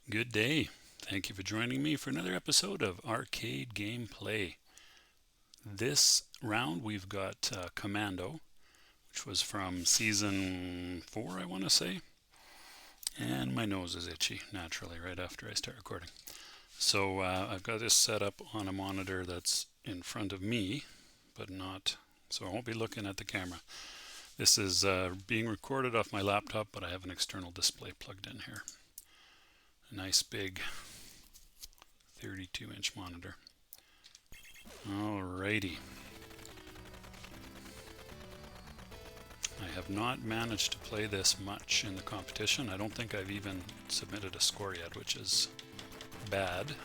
Good day. Thank you for joining me for another episode of Arcade Gameplay. This round we've got Commando, which was from season 4, I want to say. And my nose is itchy, naturally, right after I start recording. So I've got this set up on a monitor that's in front of me, but not, so I won't be looking at the camera. This is being recorded off my laptop, but I have an external display plugged in here. A nice big 32-inch monitor. Alrighty. I have not managed to play this much in the competition. I don't think I've even submitted a score yet, which is bad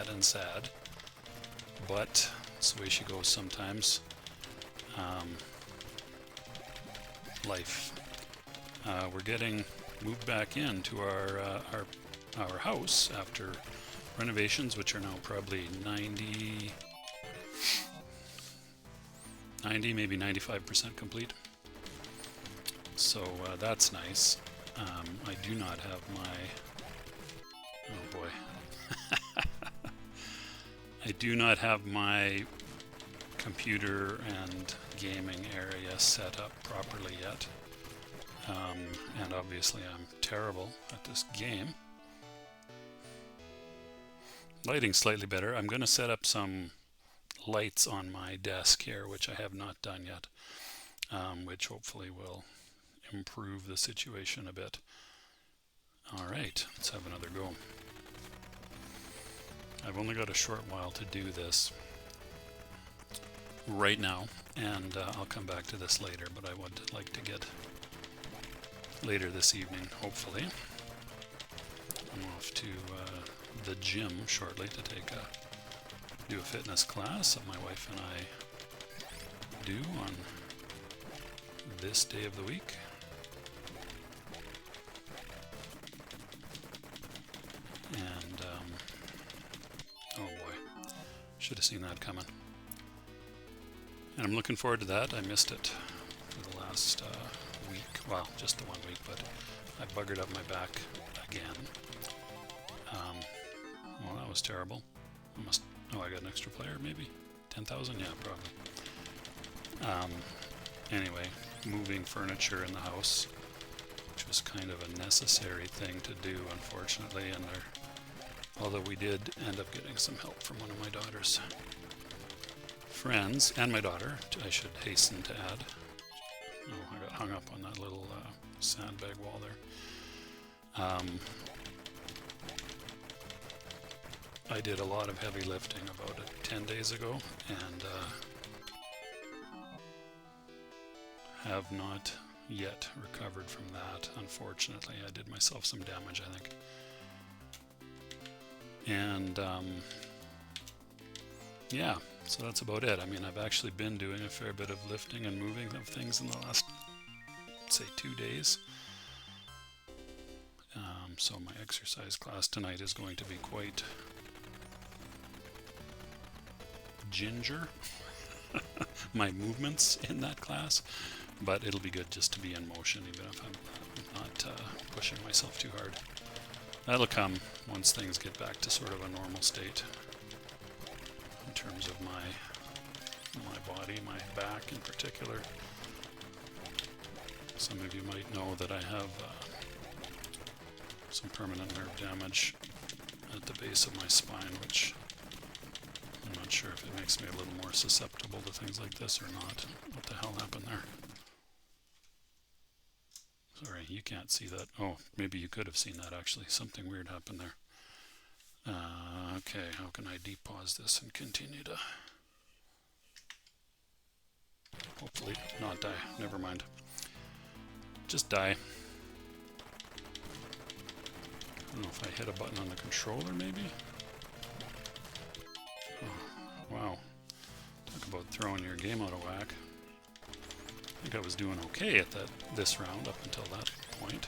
and sad. But it's the way she goes sometimes. Life. We're getting moved back into our house after renovations, which are now probably 90, maybe 95% complete. So that's nice. I do not have my, oh boy. I do not have my computer and gaming area set up properly yet. And obviously I'm terrible at this game. Lighting's slightly better. I'm going to set up some lights on my desk here, which I have not done yet, which hopefully will improve the situation a bit. Alright, let's have another go. I've only got a short while to do this right now, and I'll come back to this later, but I would like to get later this evening, hopefully. I'm off to the gym shortly to do a fitness class that my wife and I do on this day of the week. And oh boy, should have seen that coming. And I'm looking forward to that. I missed it for the last week. Well, just the 1 week, but I buggered up my back again. Well, that was terrible. I got an extra player, maybe? 10,000? Yeah, probably. Anyway, moving furniture in the house, which was kind of a necessary thing to do, unfortunately, and although we did end up getting some help from one of my daughter's friends, and my daughter, I should hasten to add. Oh, I got hung up on that little sandbag wall there. I did a lot of heavy lifting about 10 days ago, and have not yet recovered from that, unfortunately. I did myself some damage, I think. And yeah, so that's about it. I mean, I've actually been doing a fair bit of lifting and moving of things in the last, say, 2 days. So my exercise class tonight is going to be quite ginger, my movements in that class, but it'll be good just to be in motion, even if I'm not pushing myself too hard. That'll come once things get back to sort of a normal state in terms of my body, my back in particular. Some of you might know that I have some permanent nerve damage at the base of my spine, which I'm not sure if it makes me a little more susceptible to things like this or not. What the hell happened there? Sorry, you can't see that. Oh, maybe you could have seen that actually. Something weird happened there. Okay, how can I depause this and continue to hopefully not die? Never mind. Just die. I don't know if I hit a button on the controller, maybe? Oh, wow. Talk about throwing your game out of whack. I think I was doing okay at this round up until that point.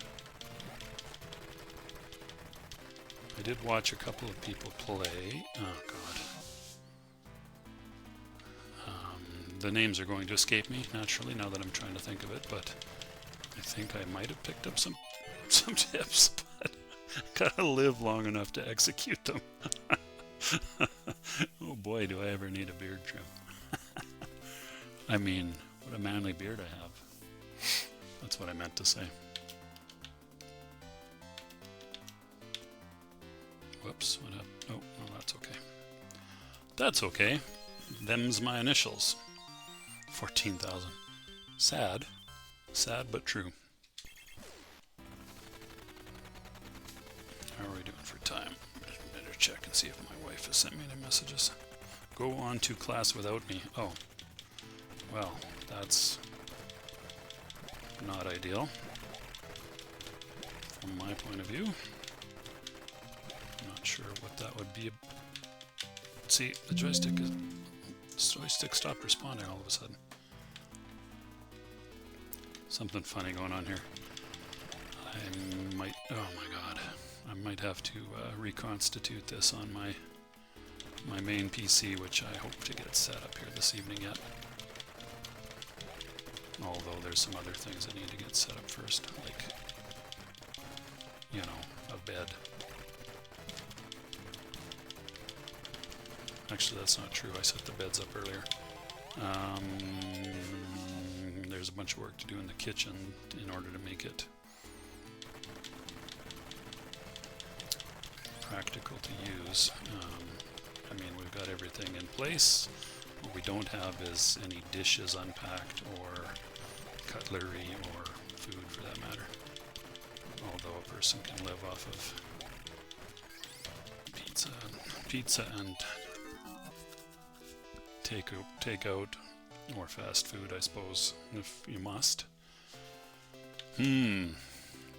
I did watch a couple of people play. Oh, God. The names are going to escape me, naturally, now that I'm trying to think of it, but I think I might have picked up some tips, but Gotta live long enough to execute them. Oh boy, do I ever need a beard trim. I mean, what a manly beard I have. That's what I meant to say. Whoops, what happened? Oh, no, that's okay. That's okay. Them's my initials. 14,000. Sad. Sad but true. How are we doing for time? Better check and see if my wife has sent me any messages. Go on to class without me. Oh. Well, that's not ideal from my point of view. I'm not sure what that would be. See, the joystick stopped responding all of a sudden. Something funny going on here. I might, oh my god, I might have to reconstitute this on my main PC, which I hope to get set up here this evening yet. Although there's some other things that need to get set up first, like, you know, a bed. Actually, that's not true. I set the beds up earlier. There's a bunch of work to do in the kitchen in order to make it practical to use. I mean, we've got everything in place. What we don't have is any dishes unpacked or cutlery or food for that matter. Although a person can live off of pizza and takeout or fast food, I suppose, if you must.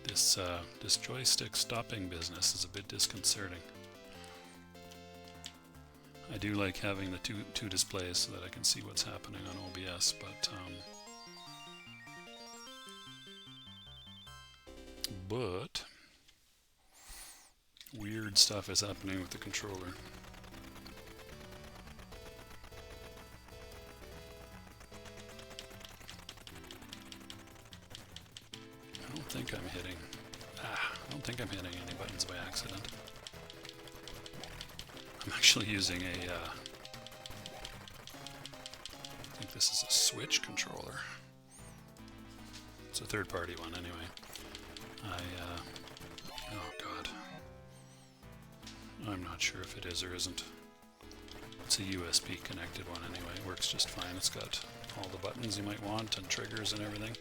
This joystick stopping business is a bit disconcerting. I do like having the two displays so that I can see what's happening on OBS, but weird stuff is happening with the controller. I don't think I'm hitting any buttons by accident. I'm actually using I think this is a Switch controller. It's a third-party one anyway. Oh god. I'm not sure if it is or isn't. It's a USB connected one anyway. It works just fine. It's got all the buttons you might want and triggers and everything.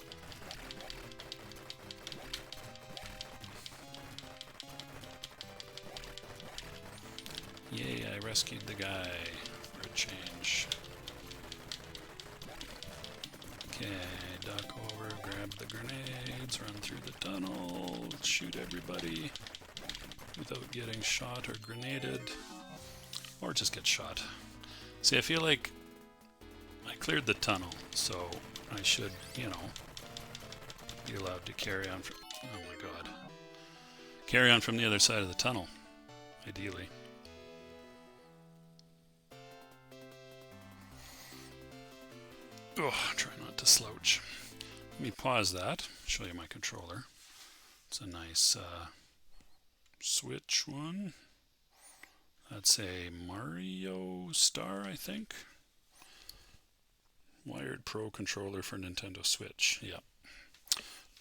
Yay, I rescued the guy for a change. Okay, duck over, grab the grenades, run through the tunnel, shoot everybody without getting shot or grenaded, or just get shot. See, I feel like I cleared the tunnel, so I should, you know, be allowed to carry on from, oh my god, carry on from the other side of the tunnel, ideally. Oh, try not to slouch. Let me pause that, show you my controller. It's a nice Switch one. That's a Mario Star, I think. Wired Pro controller for Nintendo Switch. Yep.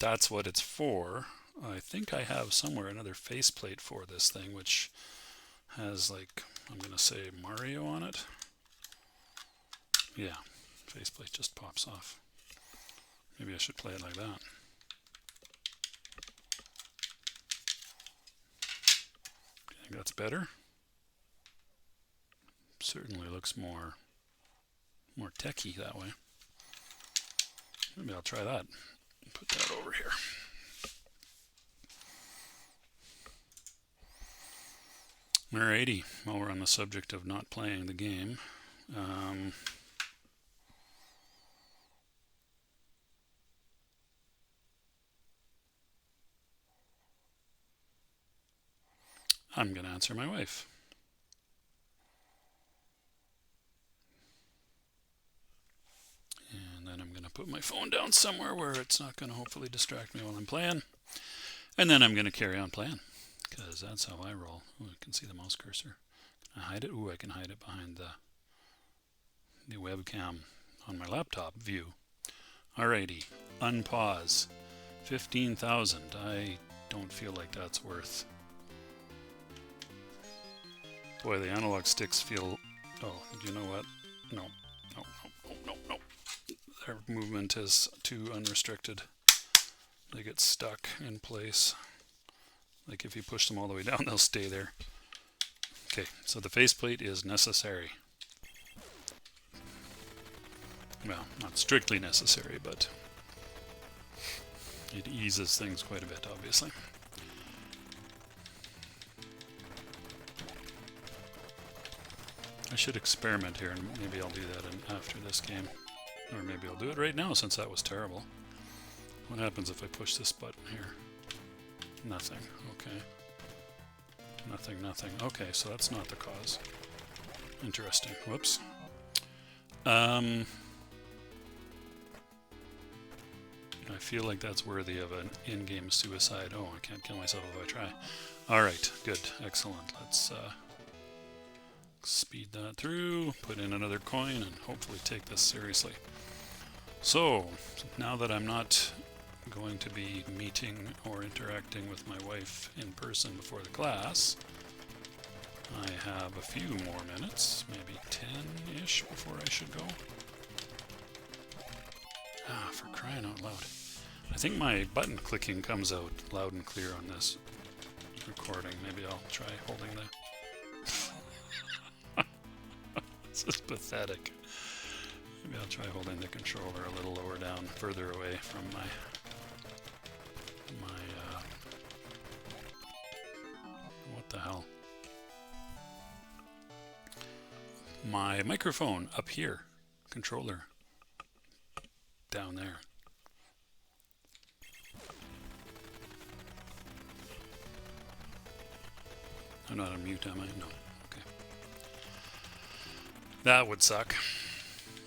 That's what it's for. I think I have somewhere another faceplate for this thing, which has, like, I'm going to say Mario on it. Yeah. Faceplate just pops off. Maybe I should play it like that. I think that's better. Certainly looks more techy that way. Maybe I'll try that. Put that over here. Alrighty, while we're on the subject of not playing the game, I'm going to answer my wife. And then I'm going to put my phone down somewhere where it's not going to hopefully distract me while I'm playing. And then I'm going to carry on playing. because that's how I roll. Ooh, I can see the mouse cursor. Can I hide it? Ooh, I can hide it behind the webcam on my laptop view. Alrighty, unpause. 15,000. I don't feel like that's worth. Boy, the analog sticks feel. Oh, you know what? No, no, no, no, no, no. Their movement is too unrestricted. They get stuck in place. Like if you push them all the way down, they'll stay there. Okay, so the faceplate is necessary. Well, not strictly necessary, but it eases things quite a bit, obviously. I should experiment here, and maybe I'll do that after this game. Or maybe I'll do it right now, since that was terrible. What happens if I push this button here? Nothing. Okay. Nothing, nothing. Okay, so that's not the cause. Interesting. Whoops. I feel like that's worthy of an in-game suicide. Oh, I can't kill myself if I try. Alright, good. Excellent. Let's speed that through, put in another coin, and hopefully take this seriously. So, now that I'm not going to be meeting or interacting with my wife in person before the class, I have a few more minutes, maybe 10-ish before I should go. Ah, for crying out loud. I think my button clicking comes out loud and clear on this recording. Maybe I'll try holding the... This is pathetic. Maybe I'll try holding the controller a little lower down, further away from my what the hell? My microphone up here, controller down there. I'm not on mute, am I? No. Okay. That would suck.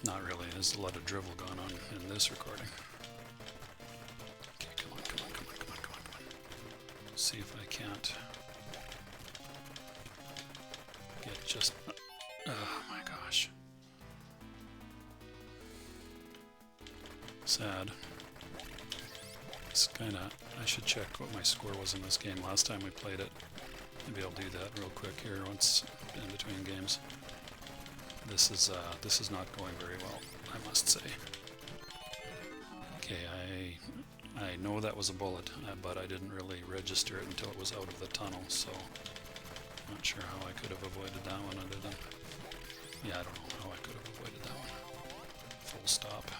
Not really. There's a lot of drivel going on in this recording. Okay, come on, come on, come on, come on, come on, come on. See if I can't get just... Oh my gosh. Sad. It's kinda... I should check what my score was in this game last time we played it. Maybe I'll do that real quick here once in between games. This is not going very well, I must say. Okay, I know that was a bullet, but I didn't really register it until it was out of the tunnel, so I'm not sure how I could have avoided that one other than... Yeah, I don't know how I could have avoided that one. Full stop.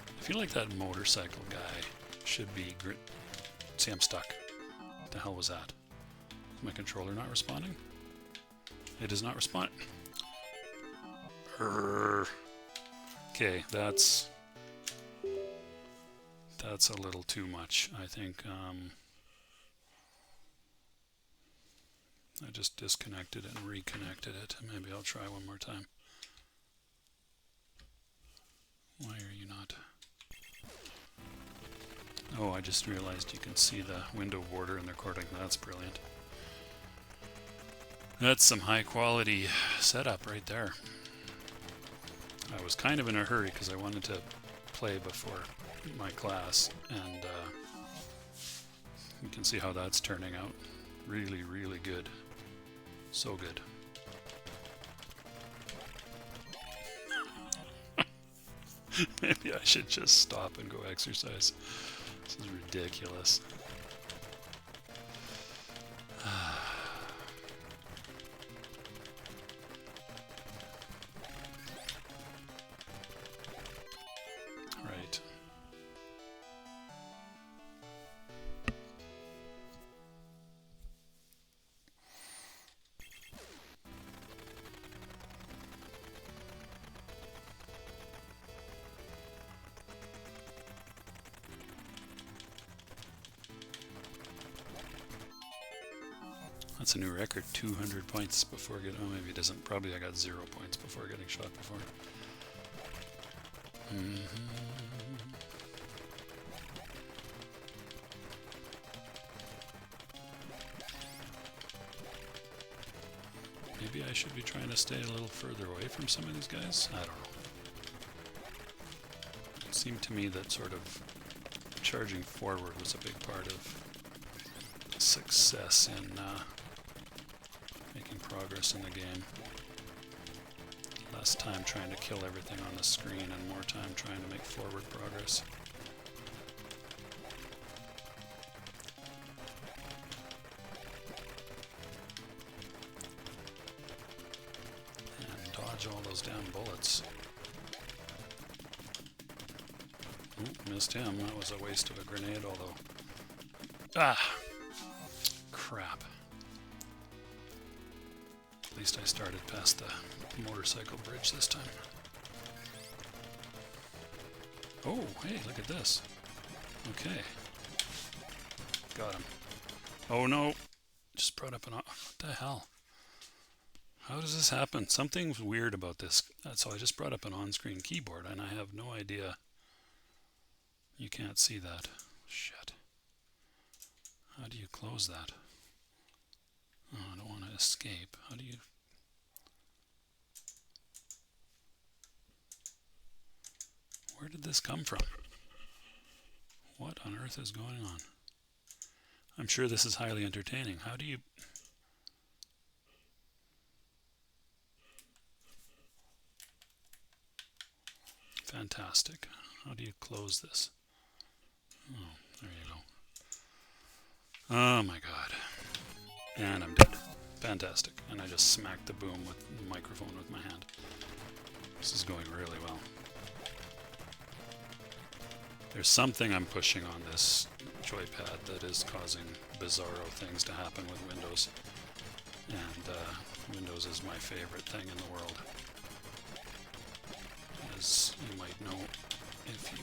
I feel like that motorcycle guy should be... See, I'm stuck. What the hell was that? Is my controller not responding? It is not responding. Okay, that's a little too much, I think. I just disconnected it and reconnected it. Maybe I'll try one more time. Why are you not? Oh, I just realized you can see the window border in the recording. That's brilliant. That's some high quality setup right there. I was kind of in a hurry because I wanted to play before my class, and you can see how that's turning out. Really, really good. So good. Maybe I should just stop and go exercise. This is ridiculous. Right. That's a new record, 200 points before getting... Oh, maybe it isn't. Probably I got 0 points before getting shot before. Maybe I should be trying to stay a little further away from some of these guys? I don't know. It seemed to me that sort of charging forward was a big part of success in making progress in the game. Less time trying to kill everything on the screen and more time trying to make forward progress. And dodge all those damn bullets. Ooh, missed him. That was a waste of a grenade, although... Ah! Crap. At least I started past the motorcycle bridge this time. Oh, hey, look at this. Okay. Got him. Oh no! Just brought up an... What the hell? How does this happen? Something's weird about this. So I just brought up an on-screen keyboard and I have no idea. You can't see that. Shit. How do you close that? Oh, I don't want to escape. How do you... Where did this come from? What on earth is going on? I'm sure this is highly entertaining. How do you... Fantastic. How do you close this? Oh, there you go. Oh my god. And I'm dead. Fantastic. And I just smacked the boom with the microphone with my hand. This is going really well. There's something I'm pushing on this joypad that is causing bizarro things to happen with Windows. And Windows is my favorite thing in the world. As you might know if you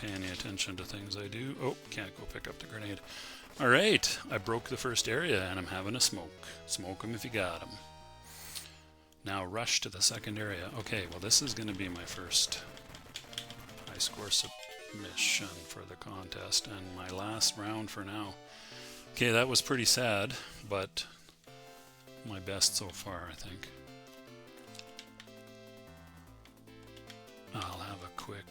pay any attention to things I do. Oh, can't go pick up the grenade. Alright, I broke the first area and I'm having a smoke. Smoke 'em if you got 'em. Now rush to the second area. Okay, well this is going to be my first high score submission for the contest and my last round for now. Okay, that was pretty sad, but my best so far, I think. I'll have a quick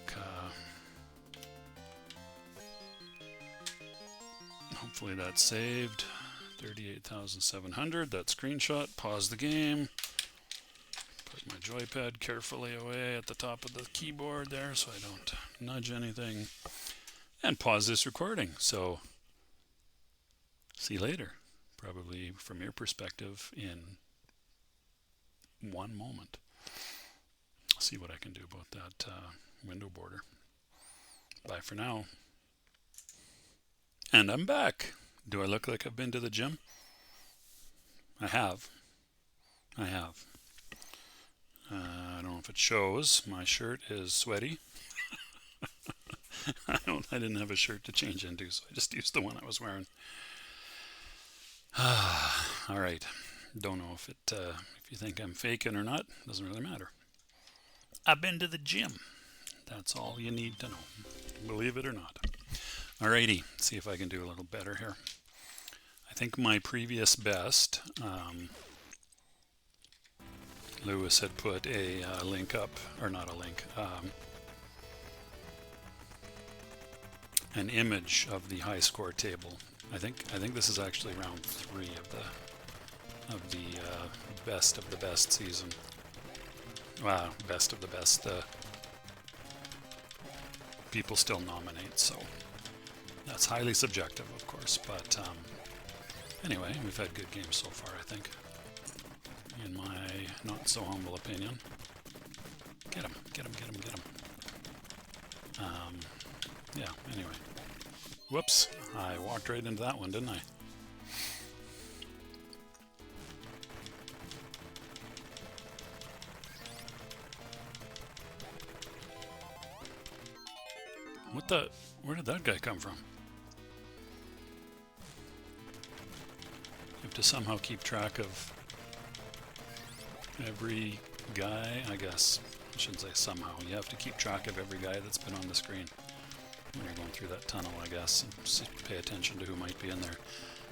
hopefully that's saved. 38,700, that screenshot. Pause the game. Put my joypad carefully away at the top of the keyboard there so I don't nudge anything. And pause this recording. So, see you later. Probably from your perspective in 1 moment. See what I can do about that window border. Bye for now. And I'm back. Do I look like I've been to the gym? I have. I have. I don't know if it shows. My shirt is sweaty. I didn't have a shirt to change into, so I just used the one I was wearing. All right. Don't know if you think I'm faking or not. Doesn't really matter. I've been to the gym. That's all you need to know. Believe it or not. Alrighty. See if I can do a little better here. I think my previous best, Lewis had put a link up, or not a link, an image of the high score table. I think this is actually round 3 of the best of the best season. Wow, best of the best. People still nominate, so that's highly subjective, of course. But anyway, we've had good games so far, I think, in my not so humble opinion. Get him, get him, get him, get him. Yeah, anyway. Whoops, I walked right into that one, didn't I? What the? Where did that guy come from? You have to somehow keep track of every guy, I guess. I shouldn't say somehow. You have to keep track of every guy that's been on the screen when you're going through that tunnel, I guess. And pay attention to who might be in there.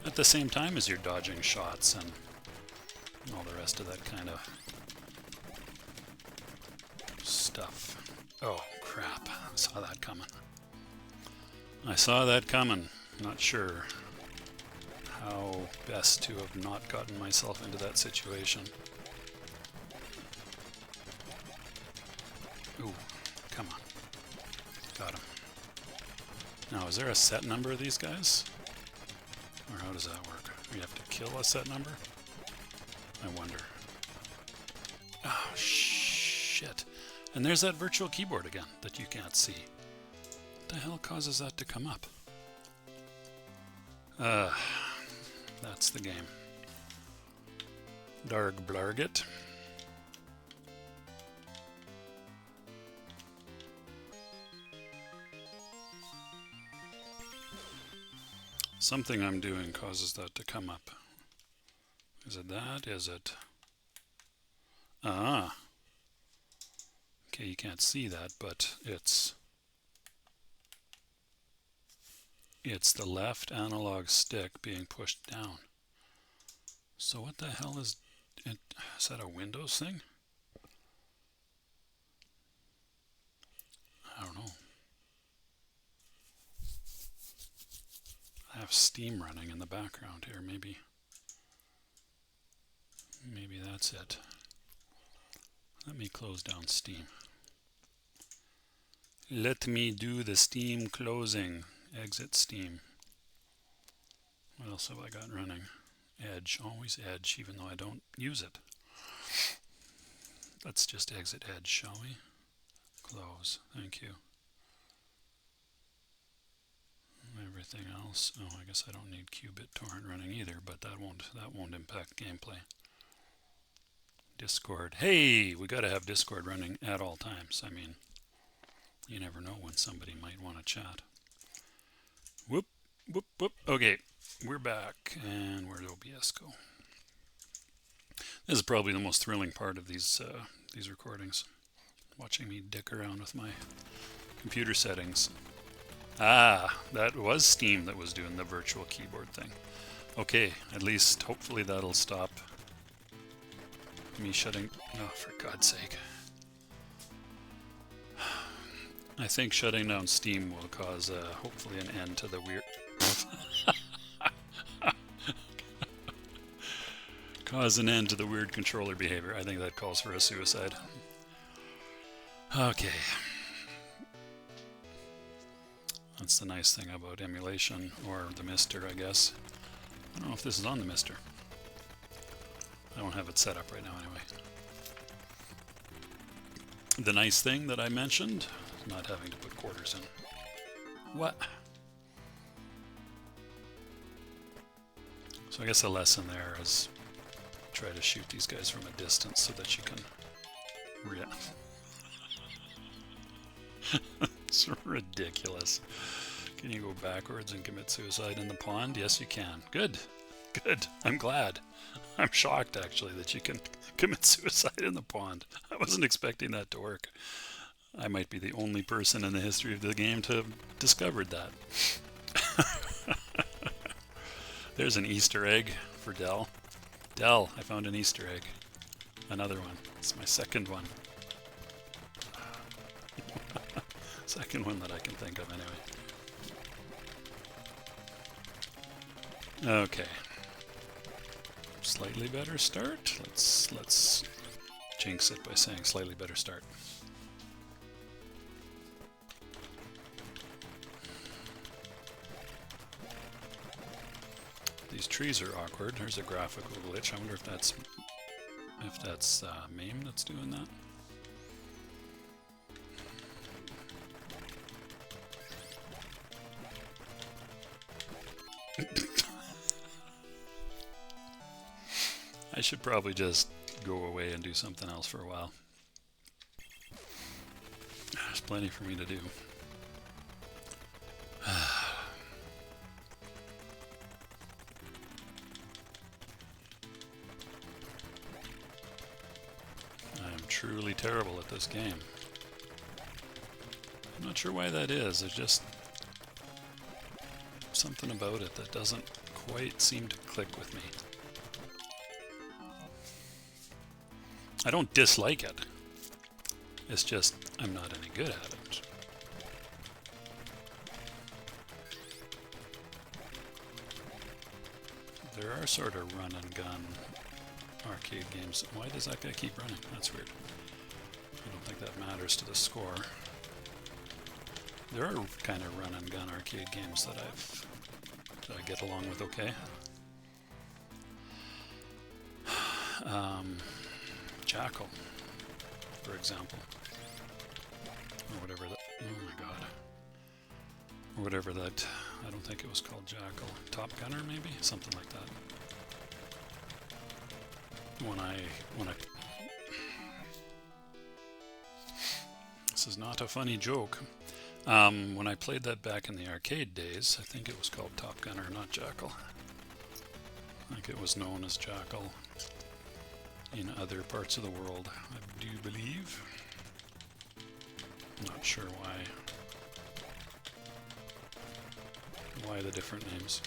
at the same time as you're dodging shots and all the rest of that kind of stuff. Oh, crap. I saw that coming. I saw that coming. Not sure how best to have not gotten myself into that situation. Ooh, come on. Got him. Now, is there a set number of these guys? Or how does that work? We have to kill a set number? I wonder. Oh, shit. And there's that virtual keyboard again that you can't see. What the hell causes that to come up? That's the game. Darg blargit. Something I'm doing causes that to come up. Is it that? Is it? Ah. Okay, you can't see that, but it's the left analog stick being pushed down. So what the hell is it? Is that a Windows thing? I don't know. I have Steam running in the background here. Maybe that's it. Let me close down Steam. Let me do the Steam closing. Exit Steam. What else have I got running? Edge. Always Edge, even though I don't use it. Let's just exit Edge, shall we? Close. Thank you. Everything else. Oh, I guess I don't need Qubit torrent running either, but that won't impact gameplay. Discord. Hey, we got to have Discord running at all times. I mean, you never know when somebody might want to chat. Whoop, whoop, whoop. Okay, we're back, and where did OBS go? This is probably the most thrilling part of these recordings. Watching me dick around with my computer settings. Ah, that was Steam that was doing the virtual keyboard thing. Okay, at least hopefully that'll stop me shutting... Oh, for God's sake. I think shutting down Steam will cause hopefully an end to the weird... cause an end to the weird controller behavior. I think that calls for a suicide. Okay. That's the nice thing about emulation, or the Mister, I guess. I don't know if this is on the Mister. I don't have it set up right now anyway. The nice thing that I mentioned, not having to put quarters in. What? So I guess the lesson there is try to shoot these guys from a distance so that you can... It's ridiculous. Can you go backwards and commit suicide in the pond? Yes, you can. Good. Good. I'm glad. I'm shocked, actually, that you can commit suicide in the pond. I wasn't expecting that to work. I might be the only person in the history of the game to have discovered that. There's an Easter egg for Dell. Dell, I found an Easter egg. Another one. It's my second one. Second one that I can think of anyway. Okay. Slightly better start. Let's jinx it by saying slightly better start. These trees are awkward. There's a graphical glitch. I wonder if that's MAME that's doing that. I should probably just go away and do something else for a while. There's plenty for me to do. I am truly terrible at this game. I'm not sure why that is. There's just something about it that doesn't quite seem to click with me. I don't dislike it. It's just I'm not any good at it. There are sort of run and gun arcade games. Why does that guy keep running? That's weird. I don't think that matters to the score. There are kind of run and gun arcade games that I get along with okay. Jackal, for example, or whatever that. Oh my god. Or whatever that. I don't think it was called Jackal. Top Gunner, maybe something like that. When I this is not a funny joke. When I played that back in the arcade days, I think it was called Top Gunner, not Jackal. I think it was known as Jackal in other parts of the world, I do believe. Not sure why the different names.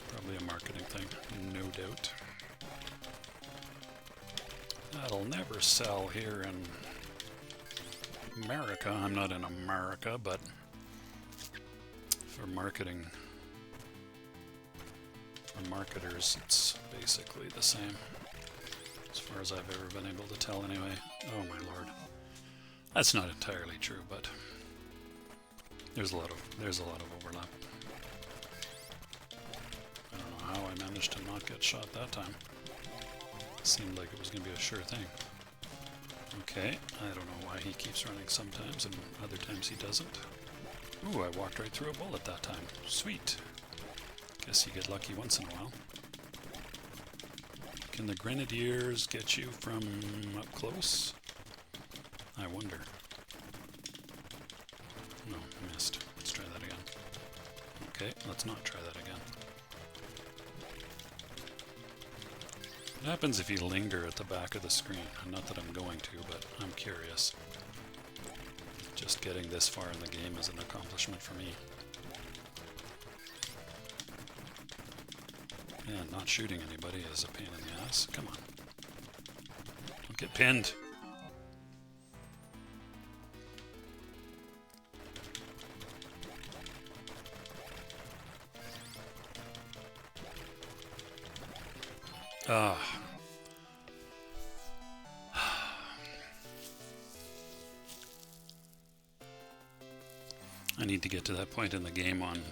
Probably a marketing thing, no doubt. That'll never sell here in America. I'm not in America, but for marketing, for marketers, it's basically the same. As far as I've ever been able to tell anyway. Oh my lord. That's not entirely true, but there's a lot of overlap. I don't know how I managed to not get shot that time. It seemed like it was going to be a sure thing. Okay, I don't know why he keeps running sometimes and other times he doesn't. Ooh, I walked right through a bullet that time. Sweet. Guess you get lucky once in a while. Can the grenadiers get you from up close? I wonder. No, I missed. Let's try that again. Okay, let's not try that again. What happens if you linger at the back of the screen? Not that I'm going to, but I'm curious. Just getting this far in the game is an accomplishment for me. Yeah, not shooting anybody is a pain in the ass. Come on. Don't get pinned. I need to get to that point in the game on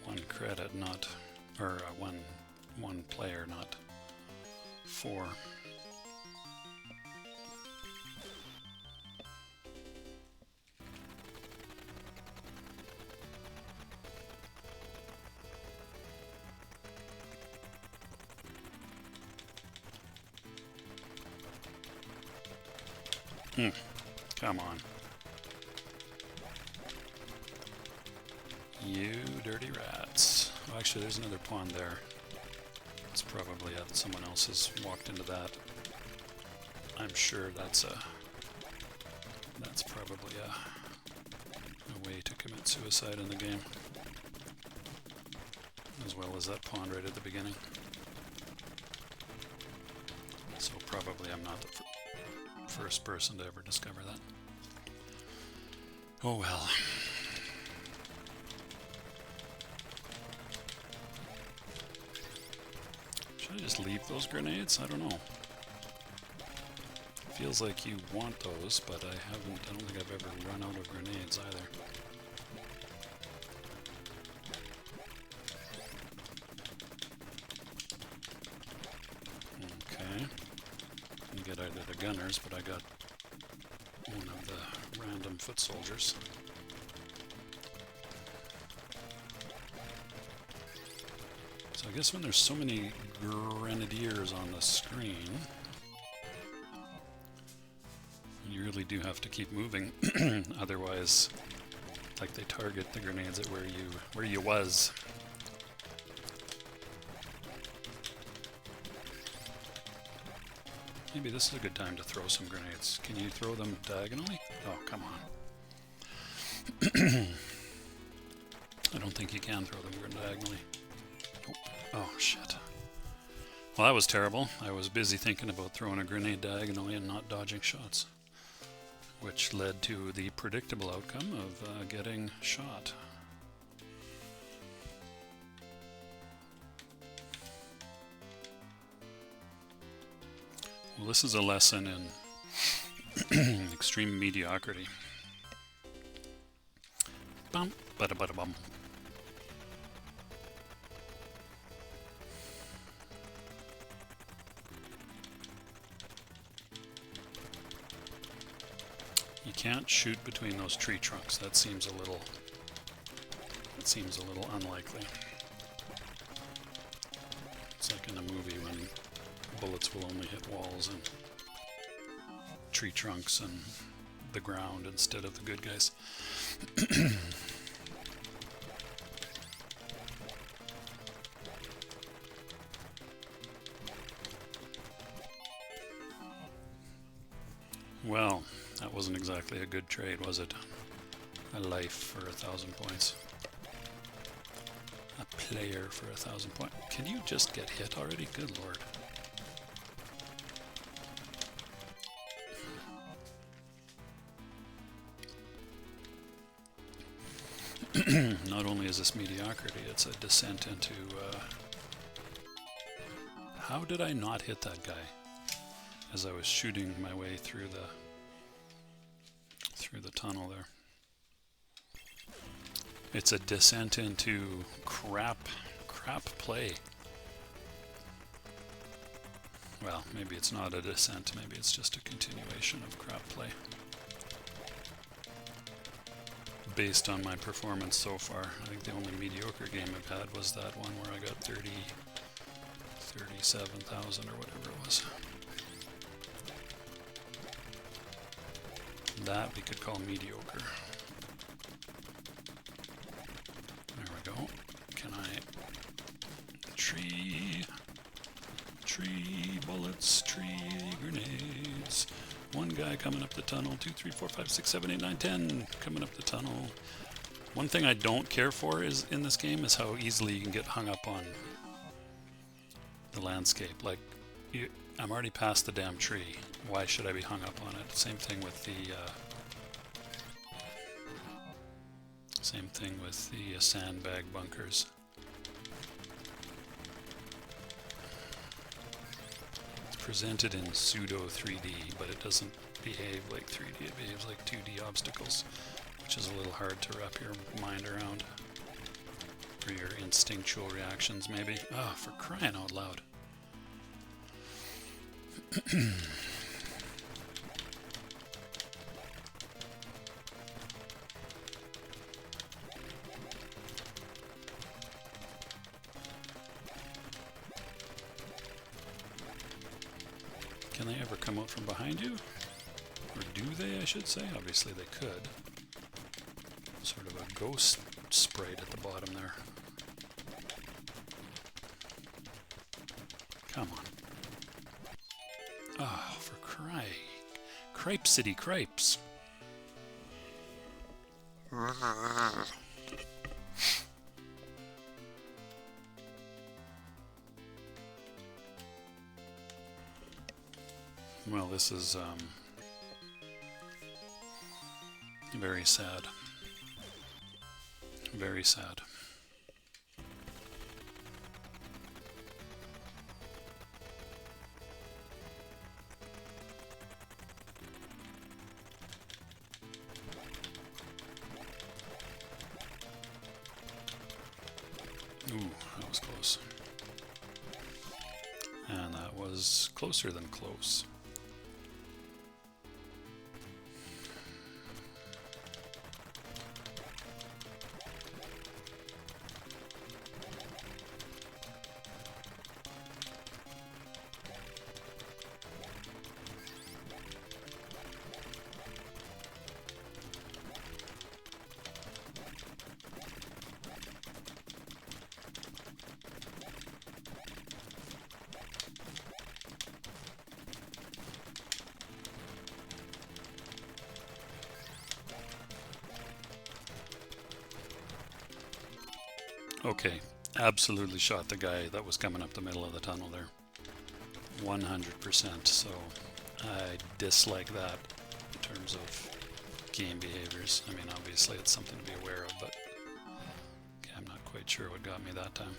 one credit, not, or one player, not 4. Come on. You dirty rats. Oh, actually, there's another pawn there. It's probably someone else has walked into that. I'm sure that's probably a way to commit suicide in the game. As well as that pawn right at the beginning. So probably I'm not the first person to ever discover that. Oh well. Should I just leave those grenades? I don't know. Feels like you want those, but I don't think I've ever run out of grenades either. Okay. You get either the gunners, but I got one of the random foot soldiers. So I guess when there's so many grenadiers on the screen, you really do have to keep moving. Otherwise, like, they target the grenades at where you was. Maybe this is a good time to throw some grenades. Can you throw them diagonally? Oh, come on. I don't think think you can throw them diagonally. Oh, oh shit. Well, that was terrible. I was busy thinking about throwing a grenade diagonally and not dodging shots, which led to the predictable outcome of getting shot. Well, this is a lesson in extreme mediocrity. Bum, bada bada bum. You can't shoot between those tree trunks. That seems a little unlikely. It's like in a movie when bullets will only hit walls and tree trunks and the ground instead of the good guys. Well, that wasn't exactly a good trade, was it? A life for 1,000 points. A player for 1,000 points. Can you just get hit already? Good lord. Not only is this mediocrity, it's a descent into... How did I not hit that guy as I was shooting my way through the tunnel there? It's a descent into crap play. Well, maybe it's not a descent, maybe it's just a continuation of crap play. Based on my performance so far, I think the only mediocre game I've had was that one where I got 37,000 or whatever it was. That we could call mediocre. There we go. Can I... Tree bullets, tree grenades. One guy coming up the tunnel. 2, 3, 4, 5, 6, 7, 8, 9, 10 coming up the tunnel. One thing I don't care for is in this game is how easily you can get hung up on the landscape. Like, I'm already past the damn tree. Why should I be hung up on it? Same thing with the sandbag bunkers. Presented in pseudo 3D, but it doesn't behave like 3D, it behaves like 2D obstacles, which is a little hard to wrap your mind around. Or your instinctual reactions, maybe. Oh, for crying out loud. Can they ever come out from behind you? Or do they, I should say? Obviously they could. Sort of a ghost sprite at the bottom there. Come on. Oh, for crying. Cripe City Cripes. Well, this is very sad. Very sad. Ooh, that was close. And that was closer than close. Okay, absolutely shot the guy that was coming up the middle of the tunnel there. 100%. So I dislike that in terms of game behaviors. I mean, obviously it's something to be aware of, but okay, I'm not quite sure what got me that time.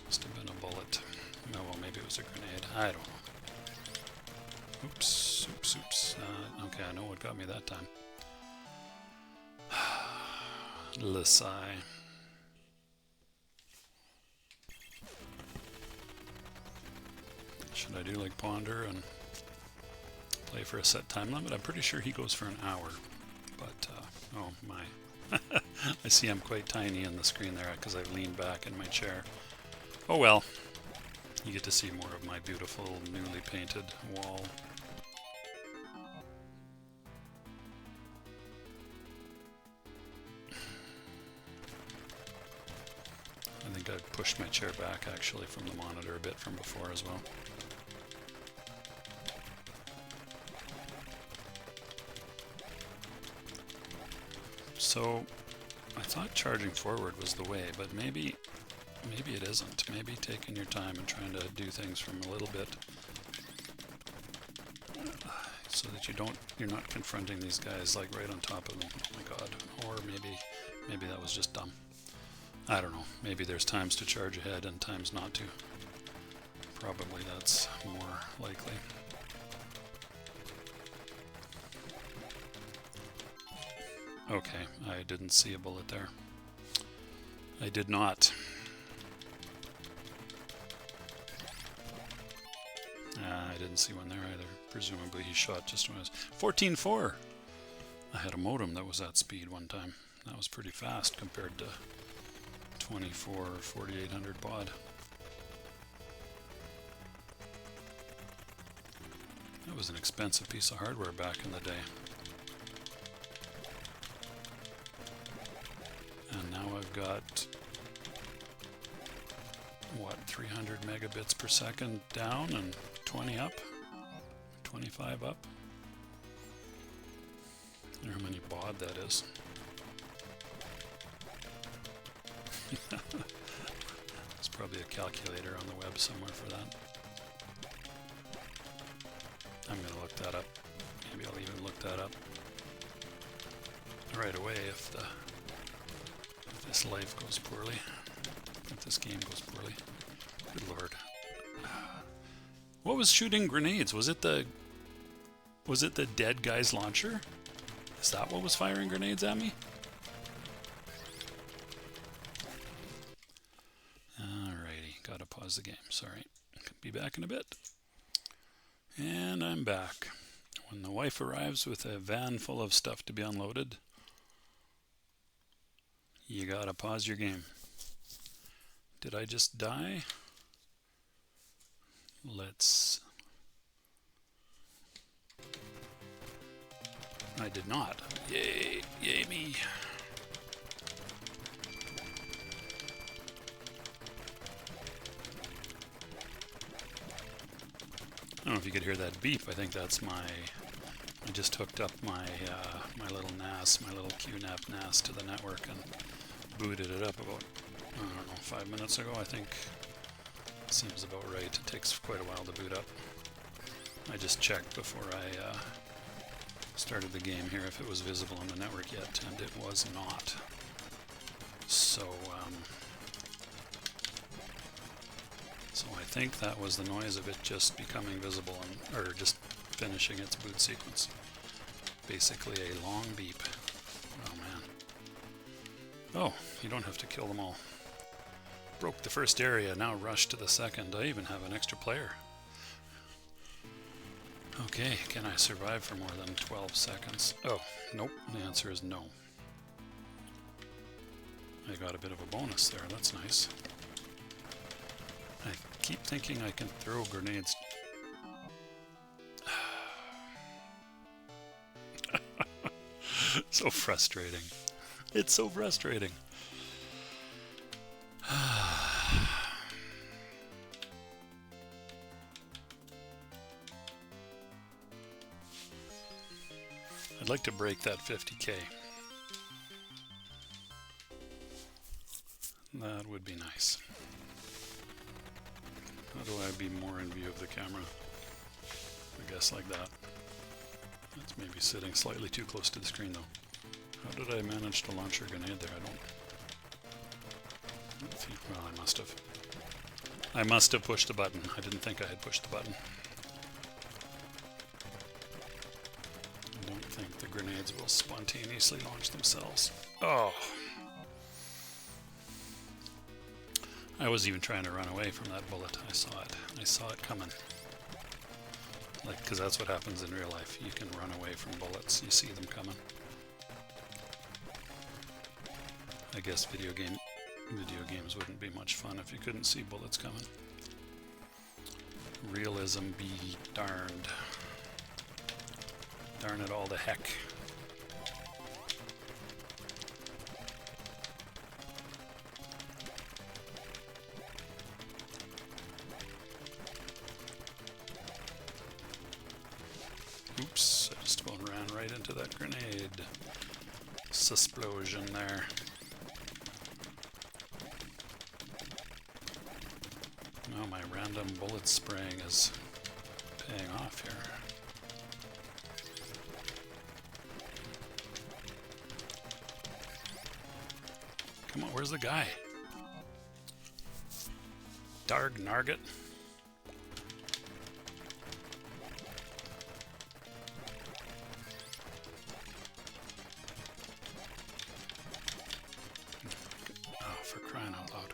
Must have been a bullet. Oh, well, maybe it was a grenade. I don't know. Oops, oops, oops. Okay, I know what got me that time. Lisai. Should I do like Ponder and play for a set time limit? I'm pretty sure he goes for an hour. But, oh my. I see I'm quite tiny on the screen there because I've leaned back in my chair. Oh well. You get to see more of my beautiful, newly painted wall. I think I've pushed my chair back actually from the monitor a bit from before as well. So I thought charging forward was the way, but maybe it isn't. Maybe taking your time and trying to do things from a little bit so that you're not confronting these guys like right on top of them. Oh my god. Or maybe that was just dumb. I don't know. Maybe there's times to charge ahead and times not to. Probably that's more likely. Okay, I didn't see a bullet there. I did not. I didn't see one there either. Presumably he shot just when I was 14.4. I had a modem that was that speed one time. That was pretty fast compared to 24 or 4800 baud. That was an expensive piece of hardware back in the day. And now I've got, what, 300 megabits per second down and 20 up? 25 up? I wonder how many baud that is. There's probably a calculator on the web somewhere for that. I'm going to look that up. Maybe I'll even look that up right away if this life goes poorly. If this game goes poorly. Good lord. What was shooting grenades? Was it the dead guy's launcher? Is that what was firing grenades at me? Alrighty, gotta pause the game. Sorry. Be back in a bit. And I'm back. When the wife arrives with a van full of stuff to be unloaded, you gotta pause your game. Did I just die? I did not. Yay, yay me. I don't know if you could hear that beep. I think that's I just hooked up my little NAS, my little QNAP NAS to the network and booted it up about, I don't know, 5 minutes ago, I think. Seems about right. It takes quite a while to boot up. I just checked before I started the game here if it was visible on the network yet, and it was not. So I think that was the noise of it just becoming visible or just finishing its boot sequence. Basically a long beep. Oh man. Oh, you don't have to kill them all. Broke the first area, now rush to the second. I even have an extra player. Okay, can I survive for more than 12 seconds? Oh, nope, the answer is no. I got a bit of a bonus there, that's nice. I keep thinking I can throw grenades. So frustrating. It's so frustrating. I'd like to break that 50K. That would be nice. How do I be more in view of the camera? I guess like that. That's maybe sitting slightly too close to the screen though. How did I manage to launch a grenade there? I don't think, well, I must have. I must have pushed the button. I didn't think I had pushed the button. I don't think the grenades will spontaneously launch themselves. Oh! I was even trying to run away from that bullet. I saw it. I saw it coming. Like, because that's what happens in real life. You can run away from bullets. You see them coming. I guess video games wouldn't be much fun if you couldn't see bullets coming. Realism be darned. Darn it all to heck. Oops, I just about ran right into that grenade. Susplosion there. Now my random bullet spraying is paying off here. Come on, where's the guy? Darg Narget. For crying out loud.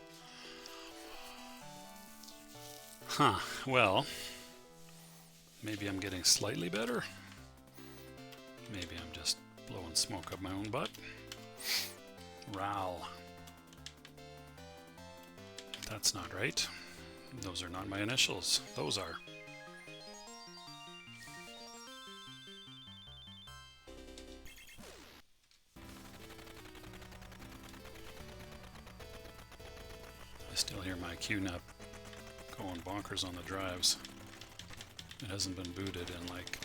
Huh, well, maybe I'm getting slightly better. Maybe I'm just blowing smoke up my own butt. Ral. That's not right. Those are not my initials. Those are. I still hear my QNAP going bonkers on the drives. It hasn't been booted in like,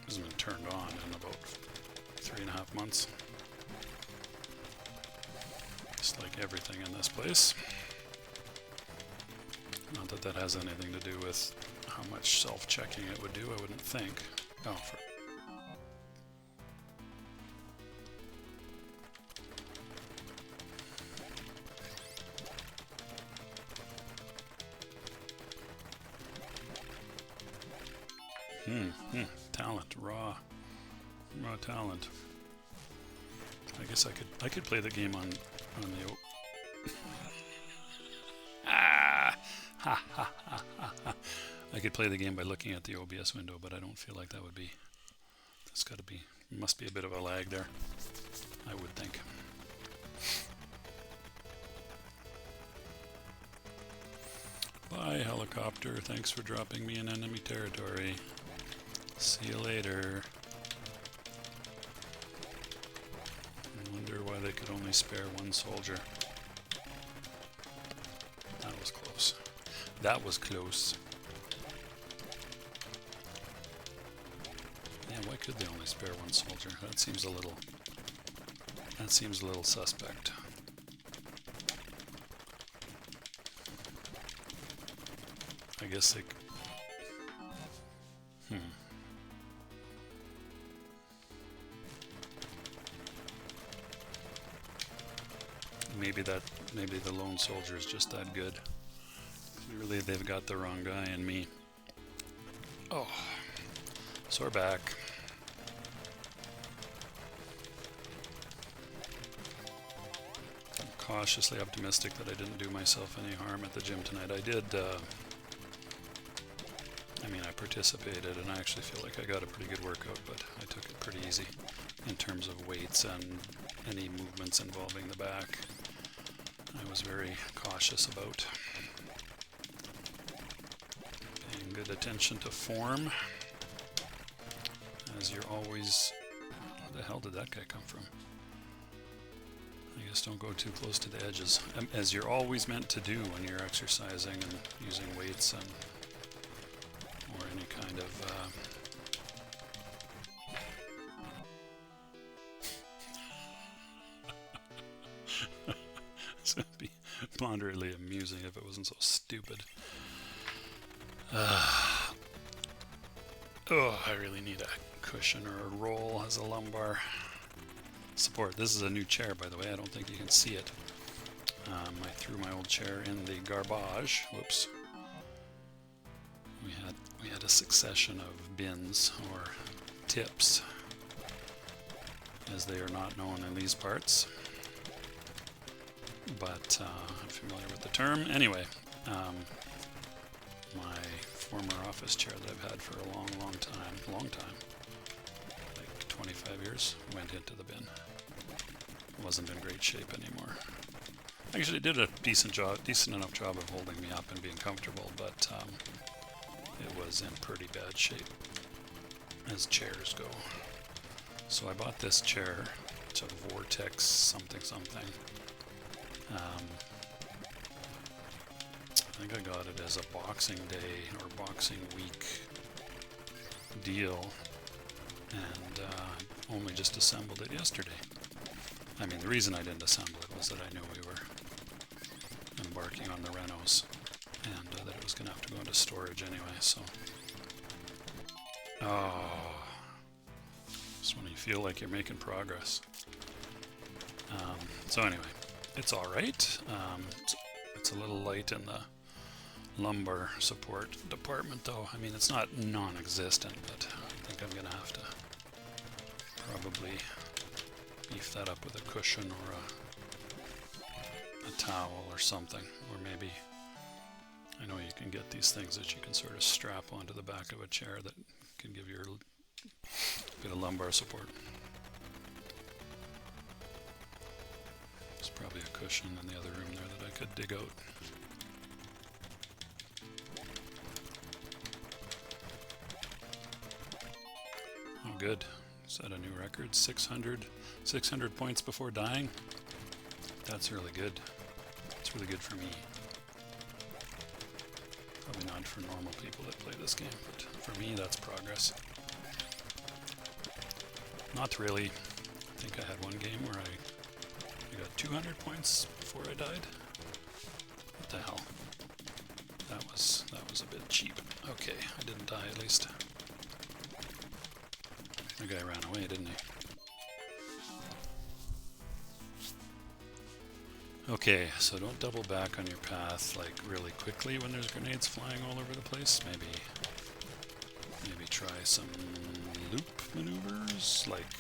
hasn't been turned on in about 3.5 months. Just like everything in this place. Not that that has anything to do with how much self-checking it would do, I wouldn't think. Oh, talent, raw talent. I guess I could play the game on the I could play the game by looking at the OBS window, but I don't feel like that would be. There's got to be, must be a bit of a lag there, I would think. Bye, helicopter. Thanks for dropping me in enemy territory. See you later. I wonder why they could only spare one soldier. That was close. That was close. Yeah, why could they only spare one soldier? That seems a little suspect. I guess they... Maybe the lone soldier is just that good. Clearly they've got the wrong guy in me. Oh, so we're back. I'm cautiously optimistic that I didn't do myself any harm at the gym tonight. I did, I mean, I participated and I actually feel like I got a pretty good workout, but I took it pretty easy in terms of weights and any movements involving the back. I was very cautious about paying good attention to form, as you're always... Where the hell did that guy come from? I guess don't go too close to the edges, as you're always meant to do when you're exercising and using weights and or any kind of This would be moderately amusing if it wasn't so stupid. Oh, I really need a cushion or a roll as a lumbar support. This is a new chair, by the way. I don't think you can see it. I threw my old chair in the garbage. Whoops. We had a succession of bins, or tips, as they are not known in these parts. But I'm familiar with the term. Anyway, my former office chair that I've had for a long time, like 25 years, went into the bin. It wasn't in great shape anymore. Actually, it did a decent enough job of holding me up and being comfortable, but it was in pretty bad shape, as chairs go. So I bought this chair. It's a Vortex something. I think I got it as a Boxing Day or Boxing Week deal, and only just assembled it yesterday. I mean, the reason I didn't assemble it was that I knew we were embarking on the renos, and that it was going to have to go into storage anyway, so... Oh... Just when you feel like you're making progress. So anyway, it's alright. It's a little light in the lumbar support department, though. I mean, it's not non-existent, but I think I'm going to have to probably beef that up with a cushion or a towel or something. Or maybe, I know you can get these things that you can sort of strap onto the back of a chair that can give you a bit of lumbar support. There's probably a cushion in the other room there that I could dig out. Oh, good. Set a new record. 600 points before dying. That's really good. It's really good for me. Probably not for normal people that play this game, but for me that's progress. Not really. I think I had one game where I got 200 points before I died. What the hell? That was a bit cheap. Okay, I didn't die at least. The guy ran away, didn't he? Okay, so don't double back on your path like really quickly when there's grenades flying all over the place. Maybe try some loop maneuvers, like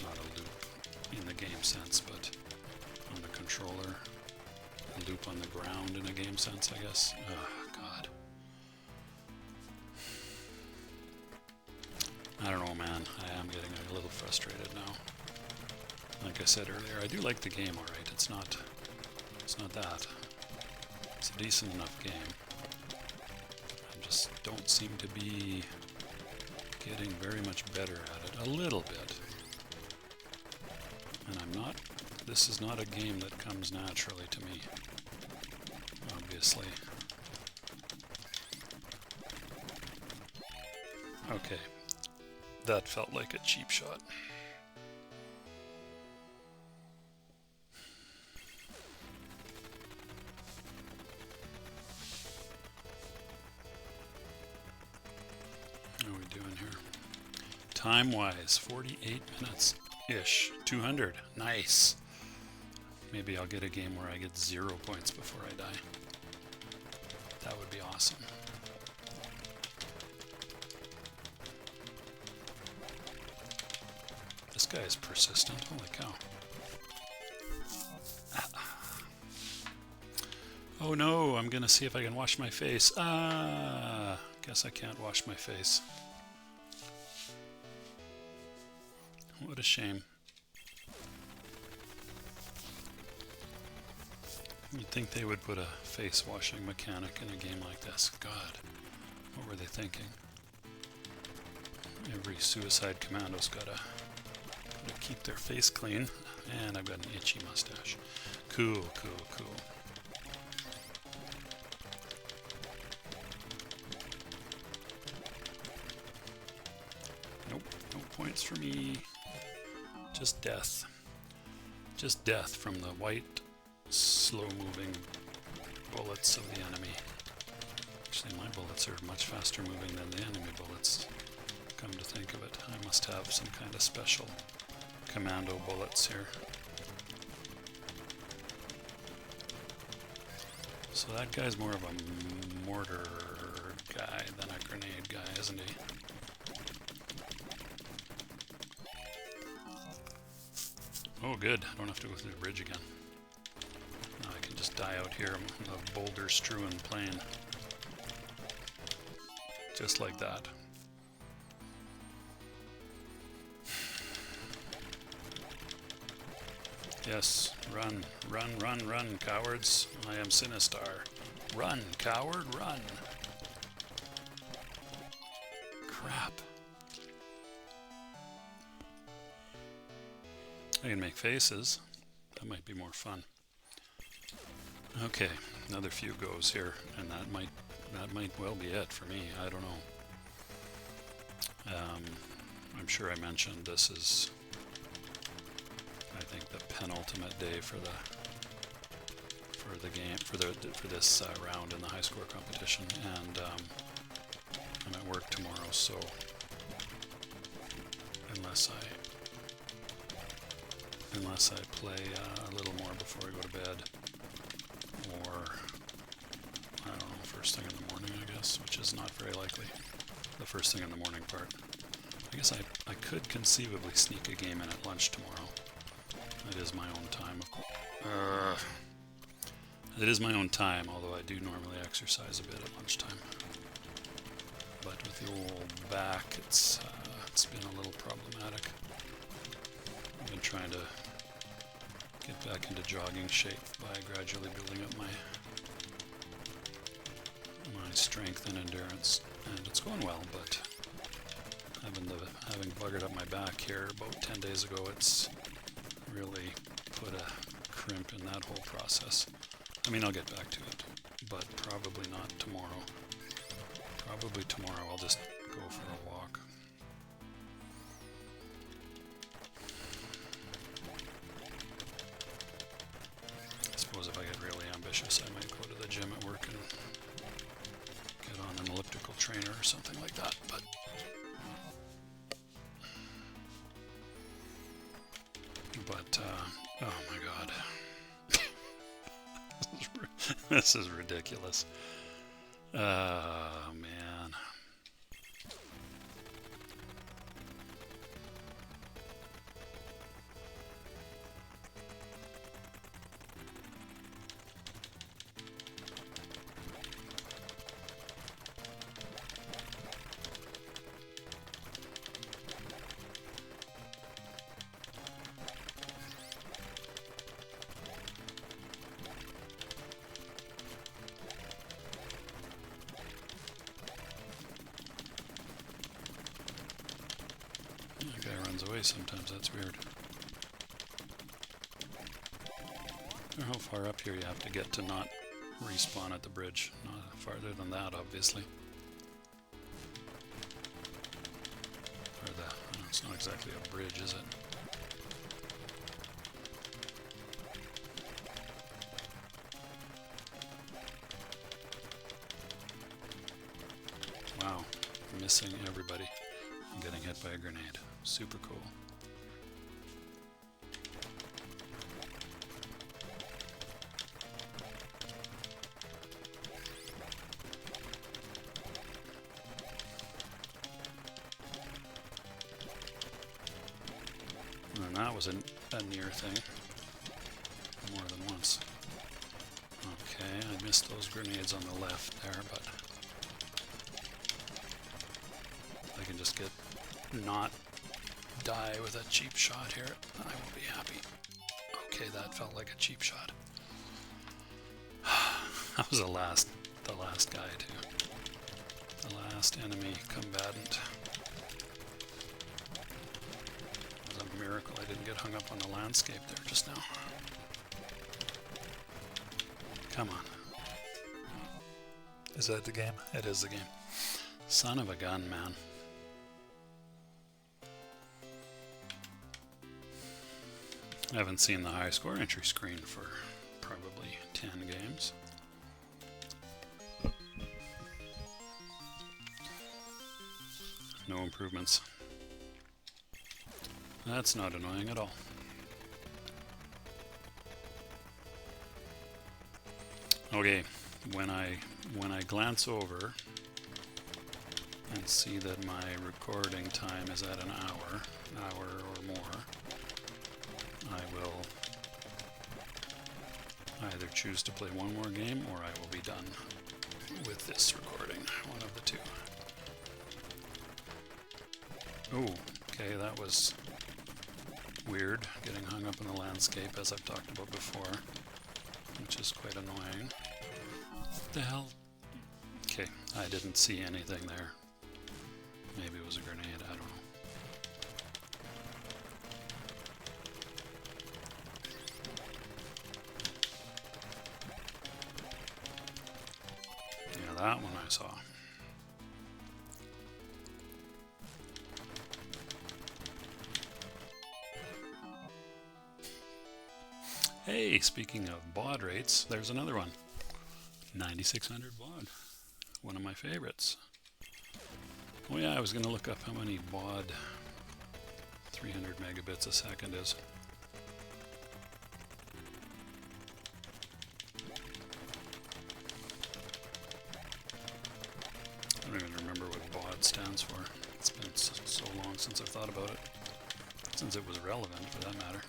not a loop in the game sense, but on the controller. A loop on the ground in a game sense, I guess. Oh, God. I don't know, man. I am getting a little frustrated now. Like I said earlier, I do like the game alright. It's not that. It's a decent enough game. I just don't seem to be getting very much better at it. A little bit. And this is not a game that comes naturally to me. Obviously. Okay. That felt like a cheap shot. How are we doing here? Time-wise, 48 minutes-ish. 200. Nice. Maybe I'll get a game where I get 0 points before I die. That would be awesome. This guy is persistent. Holy cow. Oh no, I'm gonna see if I can wash my face. Guess I can't wash my face. What a shame. You'd think they would put a face washing mechanic in a game like this. God, what were they thinking? Every suicide commando's gotta keep their face clean. And I've got an itchy mustache. Cool, cool, cool. Nope, no points for me. Just death. just death from the white, slow-moving bullets of the enemy. Actually, my bullets are much faster moving than the enemy bullets. Come to think of it, I must have some kind of special Commando bullets here. So that guy's more of a mortar guy than a grenade guy, isn't he? Oh good, I don't have to go through the bridge again. Now I can just die out here on the boulder-strewn plain. Just like that. Yes, run, run, run, run, cowards. I am Sinistar. Run, coward, run. Crap. I can make faces. That might be more fun. Okay, another few goes here, and that might well be it for me. I don't know. I'm sure I mentioned this is, I think, the penultimate day for the game for this round in the high score competition, and I'm at work tomorrow, so unless I play a little more before I go to bed, or I don't know, first thing in the morning, I guess, which is not very likely. The first thing in the morning part. I guess I could conceivably sneak a game in at lunch tomorrow. It is my own time, of course. It is my own time, although I do normally exercise a bit at lunchtime. But with the old back, it's been a little problematic. I've been trying to get back into jogging shape by gradually building up my strength and endurance, and it's going well, but having buggered up my back here about 10 days ago, it's really put a crimp in that whole process. I mean, I'll get back to it, but probably not tomorrow. Probably tomorrow I'll just go for a walk. I suppose if I get really ambitious, I might go to the gym at work and get on an elliptical trainer or something like that, but oh my god. This is ridiculous. Oh man. The guy runs away sometimes, that's weird. I wonder how far up here you have to get to not respawn at the bridge. Not farther than that, obviously. Or it's not exactly a bridge, is it? Wow, missing everybody. I'm getting hit by a grenade. Super cool. And that was a near thing. More than once. Okay, I missed those grenades on the left there, but I can just get not die with a cheap shot here, I will be happy. Okay, that felt like a cheap shot. That was the last guy too. The last enemy combatant. It was a miracle I didn't get hung up on the landscape there just now. Come on. Is that the game? It is the game. Son of a gun, man. I haven't seen the high score entry screen for probably 10 games. No improvements. That's not annoying at all. Okay, when I glance over and see that my recording time is at an hour or more, I will either choose to play one more game or I will be done with this recording, one of the two. Oh, okay, that was weird, getting hung up in the landscape as I've talked about before, which is quite annoying. What the hell? Okay, I didn't see anything there. Maybe it was a grenade, I don't know. Yeah, that one I saw. Hey, speaking of baud rates, there's another one. 9600 baud. One of my favorites. Oh yeah, I was going to look up how many baud 300 megabits a second is. I don't even remember what baud stands for. It's been so long since I've thought about it. Since it was relevant, for that matter.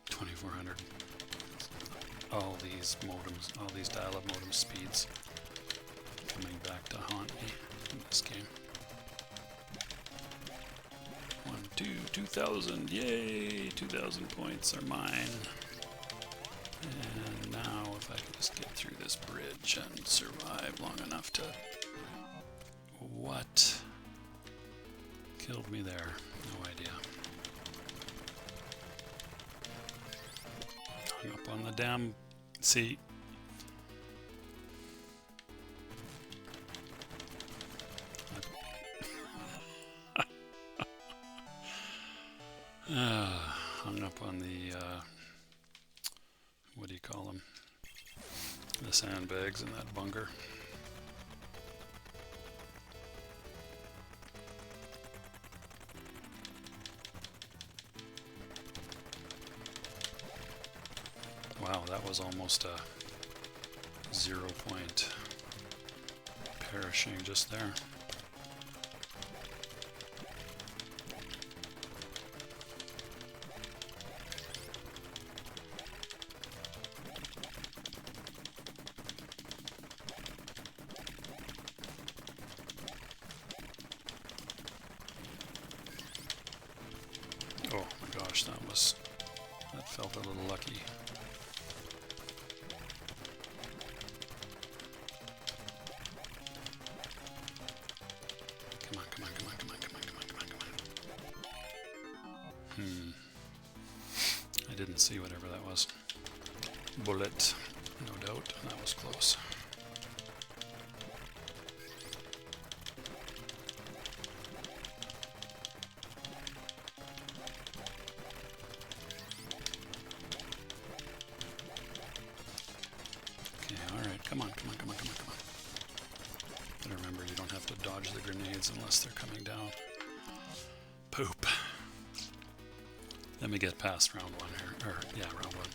2400. All these modems, all these dial-up modem speeds coming back to haunt me in this game. 2,000, yay! 2,000 points are mine. And now if I can just get through this bridge and survive long enough to... What? Killed me there. No idea. Hung up on the damn... See? Hung up on the... what do you call them? The sandbags in that bunker. Wow, that was almost a 0 point perishing just there. Oh my gosh, that felt a little lucky. Come on, come on, come on, come on, come on, come on, come on, come on. I didn't see whatever that was. Bullet, no doubt, that was close. Okay, alright, come on, come on, come on, come on, come on. Better remember you don't have to dodge the grenades unless they're coming down. Poop. Let me get past round one here. Or, yeah, round one.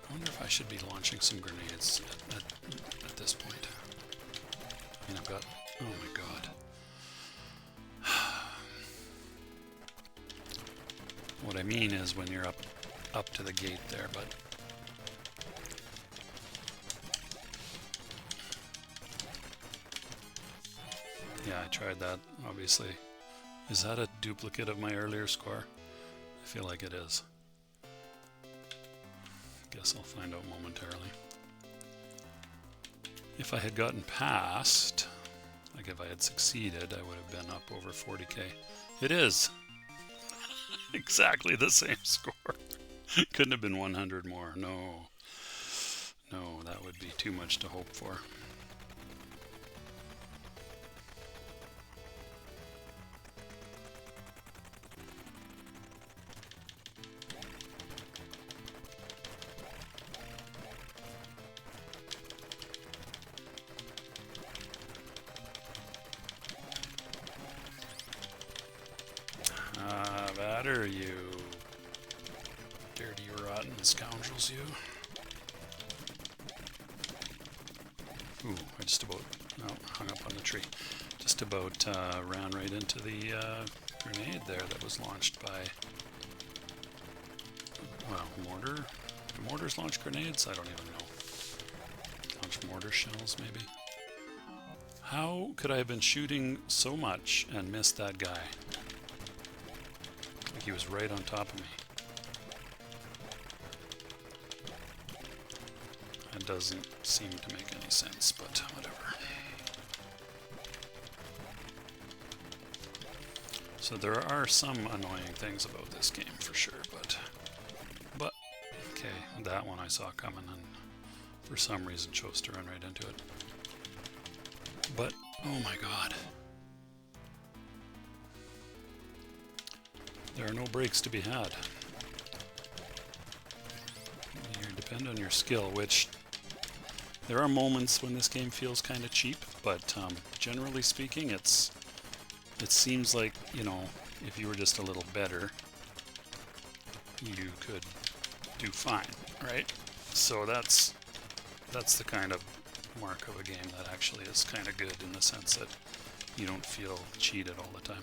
I wonder if I should be launching some grenades at this point. I mean, I've got... Oh my god. What I mean is when you're up to the gate there, but... Yeah, I tried that, obviously. Is that a duplicate of my earlier score? I feel like it is. Guess I'll find out momentarily. If I had gotten past, like if I had succeeded, I would have been up over 40k. It is! Exactly the same score. Couldn't have been 100 more. No. No, that would be too much to hope for. scoundrels, you. Ooh, I just about hung up on the tree. Just about ran right into the grenade there that was launched by, well, mortar. Do mortars launch grenades? I don't even know. Launch mortar shells, maybe. How could I have been shooting so much and missed that guy? Like he was right on top of me. That doesn't seem to make any sense, but whatever. So there are some annoying things about this game for sure, but okay, that one I saw coming and for some reason chose to run right into it. But oh my god. There are no breaks to be had. You depend on your skill, which there are moments when this game feels kind of cheap, but generally speaking, it seems like, you know, if you were just a little better, you could do fine, right? So that's the kind of mark of a game that actually is kind of good in the sense that you don't feel cheated all the time.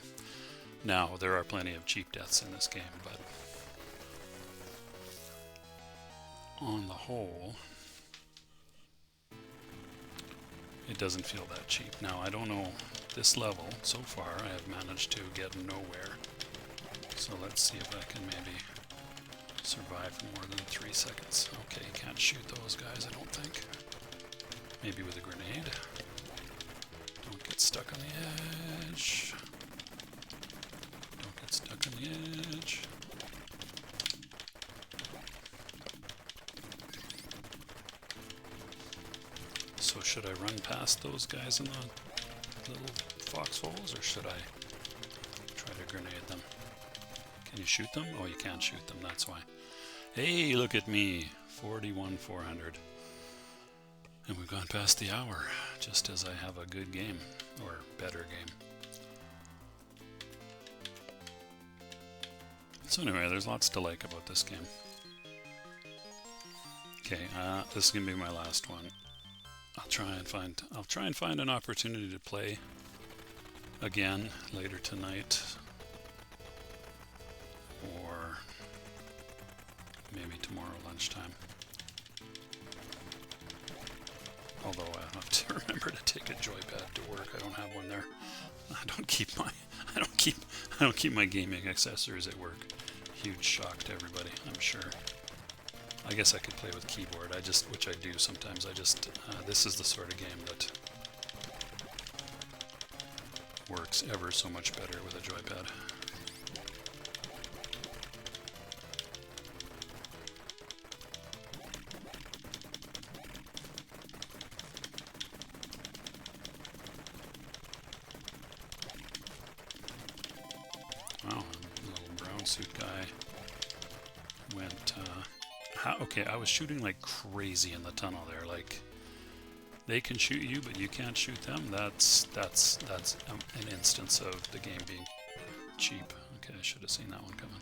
Now, there are plenty of cheap deaths in this game, but on the whole, it doesn't feel that cheap. Now, I don't know, this level, so far, I have managed to get nowhere. So let's see if I can maybe survive for more than 3 seconds. Okay, you can't shoot those guys, I don't think. Maybe with a grenade. Don't get stuck on the edge. Don't get stuck on the edge. So should I run past those guys in the little foxholes, or should I try to grenade them? Can you shoot them? Oh, you can't shoot them, that's why. Hey, look at me! 41,400. And we've gone past the hour, just as I have a good game, or better game. So anyway, there's lots to like about this game. Okay, this is gonna be my last one. I'll try and find an opportunity to play again later tonight, or maybe tomorrow lunchtime. Although I have to remember to take a joypad to work. I don't have one there. I don't keep my gaming accessories at work. Huge shock to everybody, I'm sure. I guess I could play with keyboard. Which I do sometimes. This is the sort of game that works ever so much better with a joypad. Wow, the little brown suit guy went, okay, I was shooting like crazy in the tunnel there, like, they can shoot you, but you can't shoot them. That's an instance of the game being cheap. Okay, I should have seen that one coming.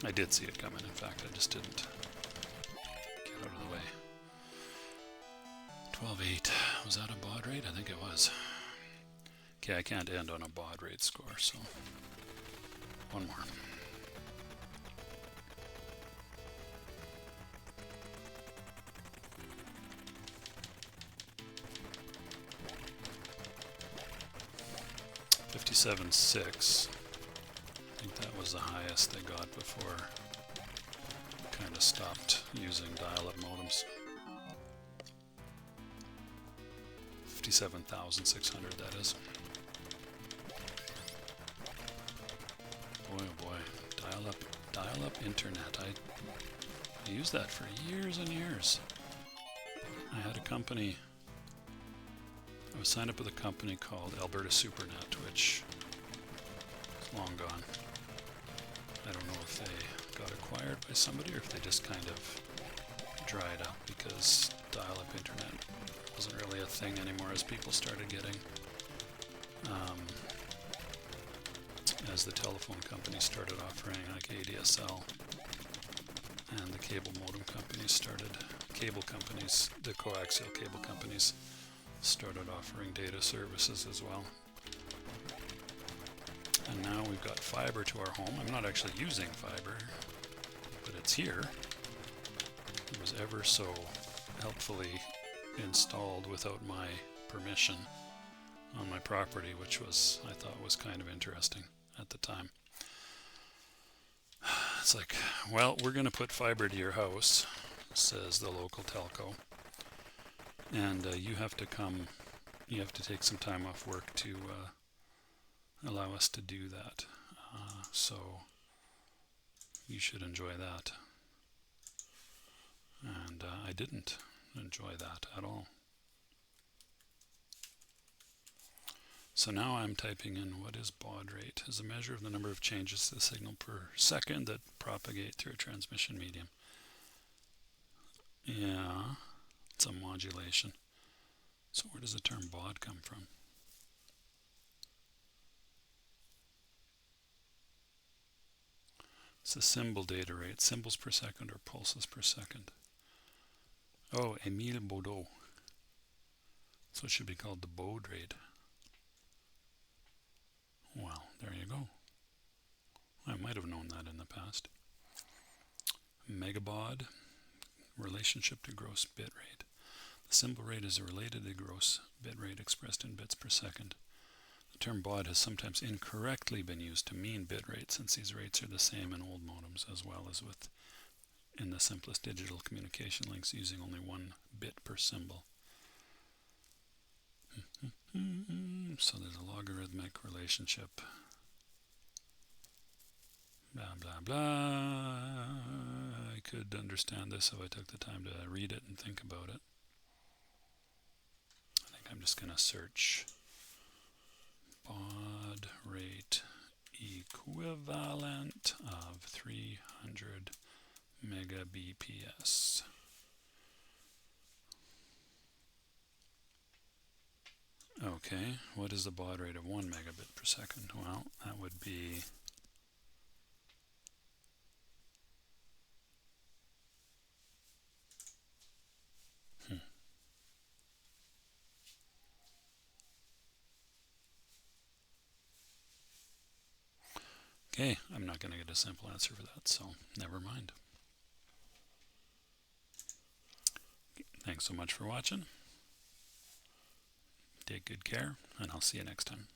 I did see it coming, in fact, I just didn't get out of the way. 12-8, was that a baud rate? I think it was. Okay, I can't end on a baud rate score, so one more. $57.6. I think that was the highest they got before kind of stopped using dial-up modems. 57,600, that is. Boy, oh boy, dial-up internet. I used that for years and years. I had a company. I was signed up with a company called Alberta Supernet, which is long gone. I don't know if they got acquired by somebody or if they just kind of dried up because dial-up internet wasn't really a thing anymore as people started getting, as the telephone companies started offering like ADSL and the cable modem companies started, the coaxial cable companies started offering data services as well. And now we've got fiber to our home. I'm not actually using fiber, but it's here. It was ever so helpfully installed without my permission on my property, which I thought was kind of interesting at the time. It's like, well, we're going to put fiber to your house, says the local telco, and you have to take some time off work to allow us to do that. So you should enjoy that. And I didn't enjoy that at all. So now I'm typing in what is baud rate as a measure of the number of changes to the signal per second that propagate through a transmission medium. Yeah, it's a modulation. So where does the term baud come from? It's the symbol data rate, symbols per second or pulses per second. Oh, Émile Baudot. So it should be called the baud rate. Well, there you go. I might have known that in the past. Megabaud, relationship to gross bit rate. The symbol rate is related to gross bit rate expressed in bits per second. The term baud has sometimes incorrectly been used to mean bit rate, since these rates are the same in old modems as well as in the simplest digital communication links using only 1 bit per symbol. So there's a logarithmic relationship. Blah, blah, blah. I could understand this if I took the time to read it and think about it. I think I'm just going to search baud rate equivalent of 300 megabps. Okay, what is the baud rate of 1 megabit per second? Well, that would be okay, I'm not going to get a simple answer for that, so never mind. Thanks so much for watching. Take good care, and I'll see you next time.